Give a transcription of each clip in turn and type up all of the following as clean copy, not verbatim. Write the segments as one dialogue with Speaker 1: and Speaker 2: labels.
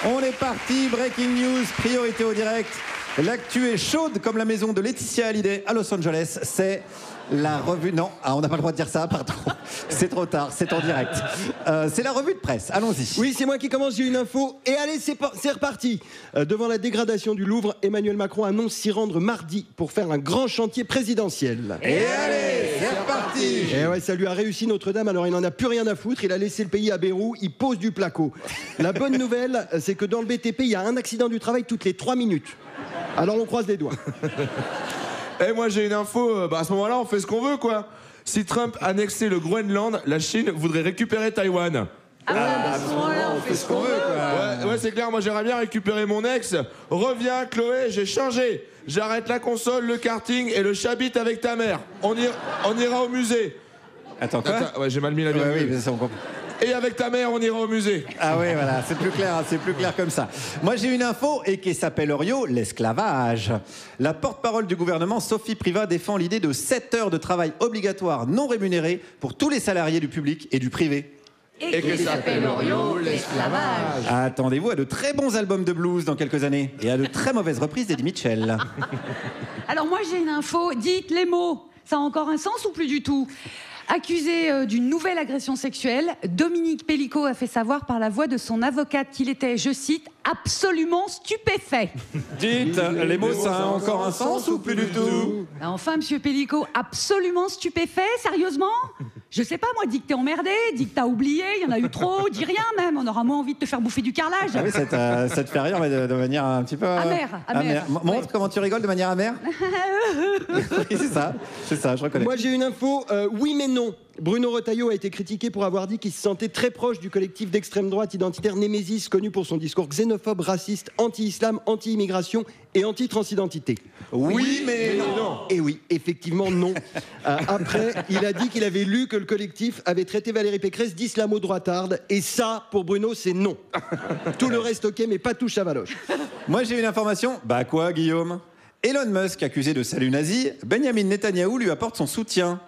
Speaker 1: On est parti, breaking news, priorité au direct. L'actu est chaude comme la maison de Laetitia Hallyday à Los Angeles. C'est la revue... Non, on n'a pas le droit de dire ça, pardon. C'est trop tard, c'est en direct. C'est la revue de presse, allons-y.
Speaker 2: Oui, c'est moi qui commence, j'ai une info. Et allez, c'est reparti. Devant la dégradation du Louvre, Emmanuel Macron annonce s'y rendre mardi pour faire un grand chantier présidentiel.
Speaker 1: Et allez, c'est reparti.
Speaker 2: Et ouais, ça lui a réussi Notre-Dame, alors il n'en a plus rien à foutre. Il a laissé le pays à Bérou, il pose du placo. La bonne nouvelle, c'est que dans le BTP, il y a un accident du travail toutes les 3 minutes. Alors on croise les doigts.
Speaker 3: Et moi j'ai une info, à ce moment-là on fait ce qu'on veut quoi. Si Trump annexait le Groenland, la Chine voudrait récupérer Taïwan.
Speaker 4: À ce moment-là on fait ce qu'on veut quoi.
Speaker 3: Ouais c'est clair, moi j'aimerais bien récupérer mon ex. Reviens Chloé, j'ai changé. J'arrête la console, le karting et le chabit avec ta mère. On ira au musée.
Speaker 1: Attends, quoi?
Speaker 3: Ouais, j'ai mal mis la virgule.
Speaker 1: Oui, mais ça on comprend.
Speaker 3: Et avec ta mère, on ira au musée.
Speaker 1: Ah oui, voilà, c'est plus clair comme ça. Moi, j'ai une info et qui s'appelle Oriot, l'esclavage. La porte-parole du gouvernement, Sophie Privat, défend l'idée de 7 heures de travail obligatoire non rémunérées pour tous les salariés du public et du privé.
Speaker 4: Et qui s'appelle Oriot, l'esclavage.
Speaker 1: Attendez-vous à de très bons albums de blues dans quelques années et à de très mauvaises reprises d'Eddie Mitchell.
Speaker 5: Alors moi, j'ai une info. Dites les mots. Ça a encore un sens ou plus du tout? Accusé d'une nouvelle agression sexuelle, Dominique Pellicot a fait savoir par la voix de son avocate qu'il était, je cite, absolument stupéfait.
Speaker 1: Dites, les mots, ça a encore un sens ou plus du tout?
Speaker 5: Enfin, monsieur Pellicot, absolument stupéfait, sérieusement? Je sais pas, moi, dis que t'es emmerdé, dis que t'as oublié, il y en a eu trop, dis rien même, on aura moins envie de te faire bouffer du carrelage.
Speaker 1: Ah oui, ça te fait rire, mais de manière un petit peu...
Speaker 5: Amère.
Speaker 1: Montre comment tu rigoles de manière amère. Oui, c'est ça, je reconnais.
Speaker 2: Moi j'ai une info, oui mais non. Bruno Retailleau a été critiqué pour avoir dit qu'il se sentait très proche du collectif d'extrême droite identitaire Némésis, connu pour son discours xénophobe, raciste, anti-islam, anti-immigration et anti-transidentité.
Speaker 1: Oui, mais non.
Speaker 2: Et oui, effectivement non. Après, il a dit qu'il avait lu que le collectif avait traité Valérie Pécresse d'islamo-droitarde. Et ça, pour Bruno, c'est non. Tout le reste ok, mais pas tout Chavaloche.
Speaker 1: Moi, j'ai une information. Bah quoi, Guillaume? Elon Musk, accusé de salut nazi, Benjamin Netanyahou lui apporte son soutien.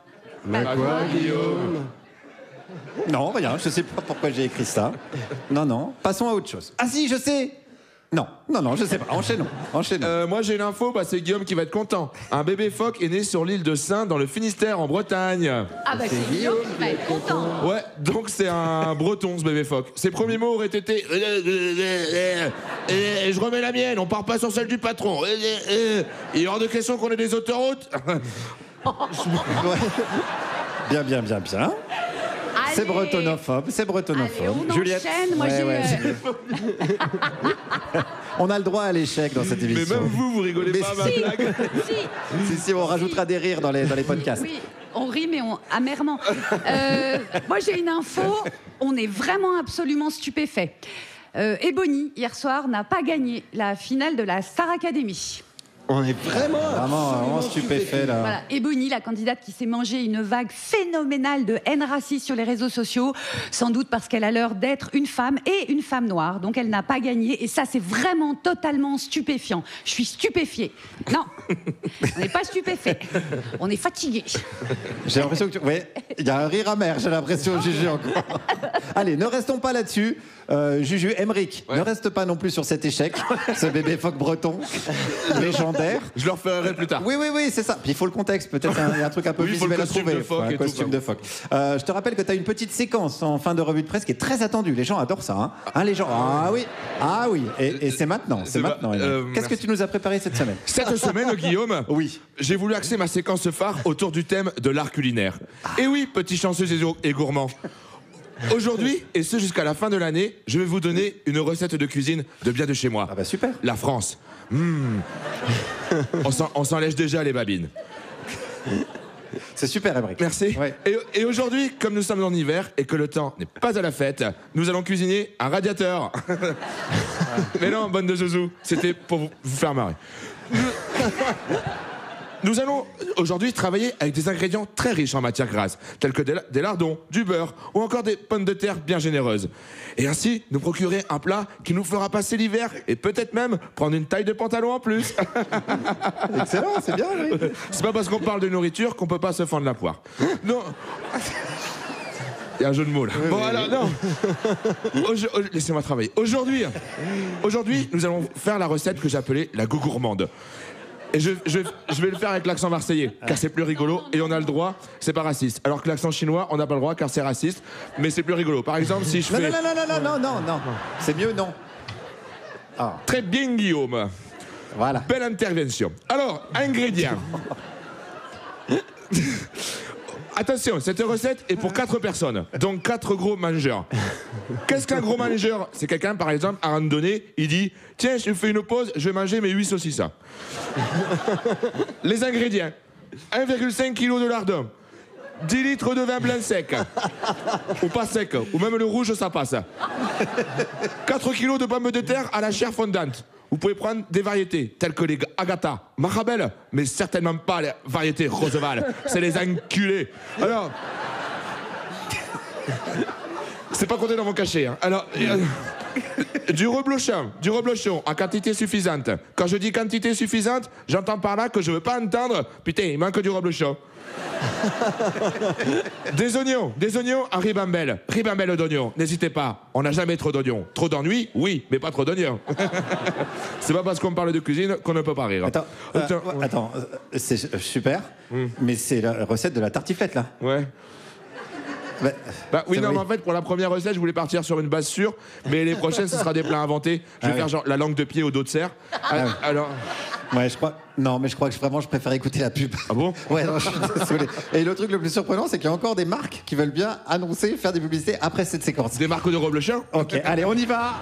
Speaker 2: Mais quoi, Guillaume?
Speaker 1: Non, rien, je sais pas pourquoi j'ai écrit ça. Non, passons à autre chose. Ah si, je sais. Non, je sais pas. Enchaînons.
Speaker 3: Moi j'ai une info, c'est Guillaume qui va être content. Un bébé phoque est né sur l'île de Saint dans le Finistère en Bretagne.
Speaker 5: Ah bah c'est Guillaume qui va être content.
Speaker 3: Ouais, donc c'est un breton ce bébé phoque. Ses premiers mots auraient été et je remets la mienne, on part pas sur celle du patron. Il est hors de question qu'on ait des autoroutes.
Speaker 1: Bien. C'est bretonophobe.
Speaker 5: Allez, on
Speaker 1: Juliette.
Speaker 5: enchaîne. Moi,
Speaker 1: On a le droit à l'échec dans cette émission.
Speaker 3: Mais même vous rigolez pas à ma blague.
Speaker 1: Si, on rajoutera des rires dans les podcasts.
Speaker 5: Oui, on rit, mais amèrement. Moi, j'ai une info. On est vraiment absolument stupéfait. Ebony, hier soir, n'a pas gagné la finale de la Star Academy.
Speaker 2: On est vraiment
Speaker 1: stupéfait là.
Speaker 5: Voilà, Ebony, la candidate qui s'est mangée une vague phénoménale de haine raciste sur les réseaux sociaux, sans doute parce qu'elle a l'air d'être une femme et une femme noire, donc elle n'a pas gagné, et ça c'est vraiment totalement stupéfiant. Je suis stupéfiée. Non, on n'est pas stupéfait, on est fatigué.
Speaker 1: J'ai l'impression que il y a un rire amer, j'ai l'impression, Juju encore. Allez, ne restons pas là-dessus. Juju, Emeric, ne reste pas non plus sur cet échec, ce bébé phoque breton légendaire.
Speaker 3: Je le referai plus tard.
Speaker 1: Oui, c'est ça. Puis il faut le contexte, peut-être un truc un peu visuel à trouver. Un costume de phoque. Je te rappelle que tu as une petite séquence en fin de revue de presse qui est très attendue. Les gens adorent ça. Les gens. Ah oui. Et c'est maintenant. Qu'est-ce que tu nous as préparé cette semaine?
Speaker 3: Cette semaine, Guillaume,
Speaker 1: oui,
Speaker 3: j'ai voulu axer ma séquence phare autour du thème de l'art culinaire. Et oui, petits chanceux et gourmands. Aujourd'hui, et ce jusqu'à la fin de l'année, je vais vous donner une recette de cuisine de bien de chez moi.
Speaker 1: Ah bah super.
Speaker 3: La France. On s'en lèche déjà les babines.
Speaker 1: C'est super, Emeric.
Speaker 3: Merci.
Speaker 1: Ouais.
Speaker 3: Et aujourd'hui, comme nous sommes en hiver et que le temps n'est pas à la fête, nous allons cuisiner un radiateur. Mais non, bonne de zouzou, c'était pour vous faire marrer. Nous allons aujourd'hui travailler avec des ingrédients très riches en matière grasse, tels que des lardons, du beurre ou encore des pommes de terre bien généreuses. Et ainsi, nous procurer un plat qui nous fera passer l'hiver et peut-être même prendre une taille de pantalon en plus.
Speaker 1: Excellent, c'est bien, oui.
Speaker 3: C'est pas parce qu'on parle de nourriture qu'on peut pas se fendre la poire. Non. Il y a un jeu de mots là. Bon alors non. Laissez-moi travailler. Aujourd'hui, nous allons faire la recette que j'appelais la gourmande. Et je vais le faire avec l'accent marseillais, car c'est plus rigolo et on a le droit, c'est pas raciste. Alors que l'accent chinois, on n'a pas le droit car c'est raciste, mais c'est plus rigolo. Par exemple, si je fais...
Speaker 1: Non. C'est mieux, non.
Speaker 3: Ah. Très bien, Guillaume.
Speaker 1: Voilà.
Speaker 3: Belle intervention. Alors, ingrédients. Attention, cette recette est pour 4 personnes, donc 4 gros mangeurs. Qu'est-ce qu'un gros mangeur? C'est quelqu'un, par exemple, à un moment donné, il dit « Tiens, je fais une pause, je vais manger mes 8 saucisses. » Les ingrédients. 1,5 kg de lardon. 10 litres de vin blanc sec. Ou pas sec, ou même le rouge, ça passe. 4 kg de pommes de terre à la chair fondante. Vous pouvez prendre des variétés telles que les Agatha, Marabelle, mais certainement pas les variétés Roosevelt. C'est les enculés. Alors, c'est pas compté dans mon cachet. Hein. Alors, du reblochon en quantité suffisante. Quand je dis quantité suffisante, j'entends par là que je veux pas entendre. Putain, il manque du reblochon. Des oignons en ribambelle d'oignons, n'hésitez pas, on n'a jamais trop d'oignons. Trop d'ennuis, oui, mais pas trop d'oignons. C'est pas parce qu'on parle de cuisine qu'on ne peut pas rire.
Speaker 1: Attends, c'est super, mais c'est la recette de la tartiflette là.
Speaker 3: Ouais. Bah oui, non, mais en fait, pour la première recette, je voulais partir sur une base sûre, mais les prochaines, ce sera des plats inventés. Je vais faire genre la langue de pied au dos de cerf. Alors...
Speaker 1: Ouais, je crois que vraiment, je préfère écouter la pub.
Speaker 3: Ah bon?
Speaker 1: Ouais, non, je suis désolé. Et le truc le plus surprenant, c'est qu'il y a encore des marques qui veulent bien annoncer, faire des publicités après cette séquence.
Speaker 3: Des marques de reblochon?
Speaker 1: Ok, allez, on y va.